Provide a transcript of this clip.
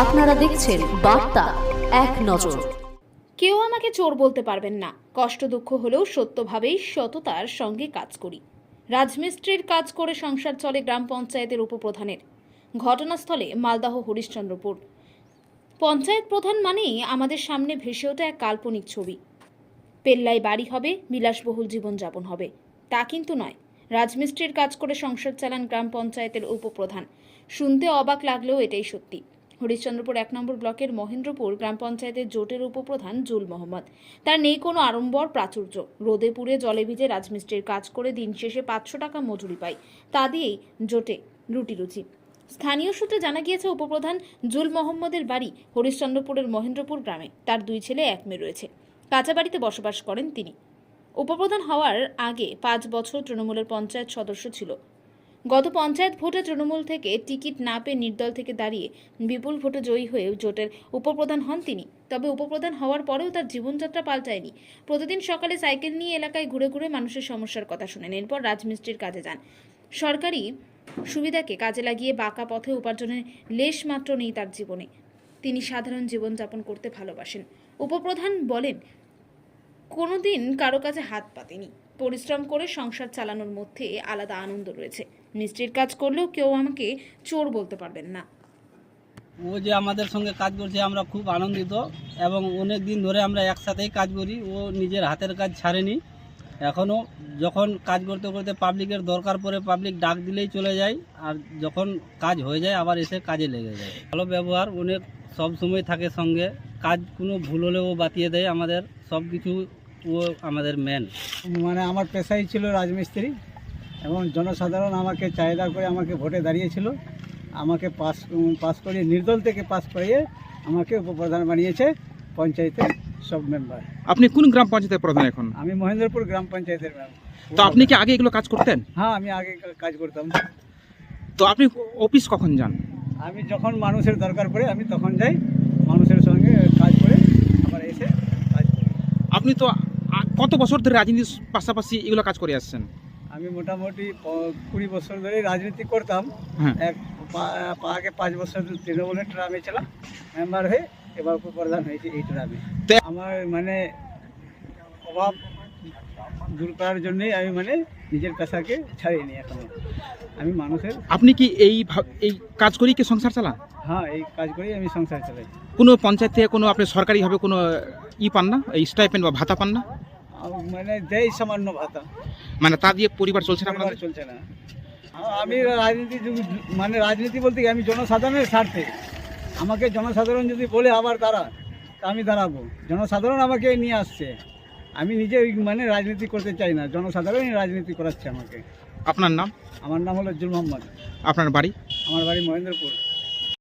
আপনারা দেখছেন বার্তা এক নজর। কেউ আমাকে চোর বলতে পারবেন না। কষ্ট দুঃখ হলেও সত্যভাবেই সততার সঙ্গে কাজ করি। রাজমিস্ত্রির কাজ করে সংসার চলে গ্রাম পঞ্চায়েতের উপপ্রধানের। ঘটনাস্থলে মালদহ হরিশ্চন্দ্রপুর। পঞ্চায়েত প্রধান মানেই আমাদের সামনে ভেসে ওঠা এক কাল্পনিক ছবি। পেল্লায় বাড়ি হবে, বিলাসবহুল জীবনযাপন হবে, তা কিন্তু নয়। রাজমিস্ত্রির কাজ করে সংসার চালান গ্রাম পঞ্চায়েতের উপপ্রধান। শুনতে অবাক লাগলেও এটাই সত্যি। হরিশ্চন্দ্রপুর ১ নম্বর ব্লকের মহেন্দ্রপুর গ্রাম পঞ্চায়েতের জোটের উপপ্রধান জুল মোহাম্মদ। তার নেই কোনো আড়ম্বর প্রাচুর্য। রোদে পুড়ে জলে ভিজে রাজমিস্ত্রির কাজ করে দিন শেষে ৫০০ টাকা মজুরি পায়। তা দিয়েই জোটে রুটি রুচি। স্থানীয় সূত্রে জানা গিয়েছে, উপপ্রধান জুল মোহাম্মদের বাড়ি হরিশ্চন্দ্রপুরের মহেন্দ্রপুর গ্রামে। তার 2 ছেলে 1 মেয়ে রয়েছে। কাঁচা বাড়িতে বসবাস করেন তিনি। উপপ্রধান হওয়ার আগে 5 বছর তৃণমূলের পঞ্চায়েত সদস্য ছিল। গত পঞ্চায়েত ভোটে তৃণমূল থেকে টিকিট না পেয়ে নির্দল থেকে দাঁড়িয়ে বিপুল ভোটে জয়ী হয়ে জোটের উপপ্রধান হন তিনি। তবে উপপ্রধান হওয়ার পরেও তার জীবনযাত্রা পাল্টায়নি। প্রতিদিন সকালে সাইকেল নিয়ে এলাকায় ঘুরে ঘুরে মানুষের সমস্যার কথা শোনেন। এরপর রাজমিস্ত্রির কাজে যান। সরকারি সুবিধাকে কাজে লাগিয়ে বাঁকা পথে উপার্জনের লেশ মাত্র নেই তার জীবনে। তিনি সাধারণ জীবনযাপন করতে ভালোবাসেন। উপপ্রধান বলেন, কোনোদিন কারো কাছে হাত পাতেনি। পরিশ্রম করে সংসার চালানোর মধ্যে আলাদা আনন্দ রয়েছে। মিস্ত্রির কাজ করলেও কেউ আমাকে চোর বলতে পারবেন না। ও যে আমাদের সঙ্গে কাজ করছে আমরা খুব আনন্দিত এবং অনেক দিন ধরে আমরা একসাথেই কাজ করি। ও নিজের হাতের কাজ ছাড়েনি। এখনও যখন কাজ করতে করতে পাবলিকের দরকার পড়ে পাবলিক ডাক দিলেই চলে যায়, আর যখন কাজ হয়ে যায় আবার এসে কাজে লেগে যায়। ভালো ব্যবহার, অনেক সব সময় থাকে সঙ্গে। কাজ কোনো ভুল হলেও ও বাতিয়ে দেয় আমাদের সব কিছু। ও আমাদের মেন। মানে আমার পেশাই ছিল রাজমিস্ত্রি এবং জনসাধারণ আমাকে চাহিদা করে আমাকে ভোটে দাঁড়িয়েছিল। আমাকে পাস করিয়ে, নির্দল থেকে পাস করিয়ে আমাকে উপপ্রধান বানিয়েছে পঞ্চায়েতের সব মেম্বার। আপনি কোন গ্রাম পঞ্চায়েতের প্রধান এখন? আমি মহেন্দ্রপুর গ্রাম পঞ্চায়েতের মেম্বার। তো আপনি কি আগে এগুলো কাজ করতেন? হ্যাঁ, আমি আগে কাজ করতাম। তো আপনি অফিস কখন যান? আমি যখন মানুষের দরকার পড়ে আমি তখন যাই, মানুষের সঙ্গে কাজ করে আবার এসে কাজ করি। আপনি তো কত বছর ধরে রাজনীতির পাশাপাশি এগুলো কাজ করে আসছেন? আমি মোটামুটি 20 বছর ধরে রাজনীতি করতাম। হ্যাঁ। আগে 5 বছর তৃণমূলের ট্রামে ছিলাম মেম্বার হয়ে, এবার উপপ্রধান হয়েছে এই ট্রামে। আমার মানে অভাব দূর করার জন্যই আমি মানে নিজের পেশাকে ছাড়িনি। এখন আমি মানুষের। আপনি কি এই কাজ করেই কি সংসার চালান? হ্যাঁ, এই কাজ করেই আমি সংসার চালাই। কোনো পঞ্চায়েত থেকে কোনো আপনি সরকারিভাবে কোনো পান না, এই স্টাইপেন্ড বা ভাতা পান না? মানে দেয় সামান্য ভাতা, মানে তা দিয়ে পরিবার চলছে না? পরিবার চলছে না। আমি রাজনীতি বলতে কি, আমি জনসাধারণের স্বার্থে। আমাকে জনসাধারণ যদি বলে আবার দাঁড়া, তা আমি দাঁড়াবো। জনসাধারণ আমাকে নিয়ে আসছে, আমি নিজে মানে রাজনীতি করতে চাই না, জনসাধারণই রাজনীতি করাচ্ছে আমাকে। আপনার নাম? আমার নাম হলো জুল মোহাম্মদ। আপনার বাড়ি? আমার বাড়ি মহেন্দ্রপুর।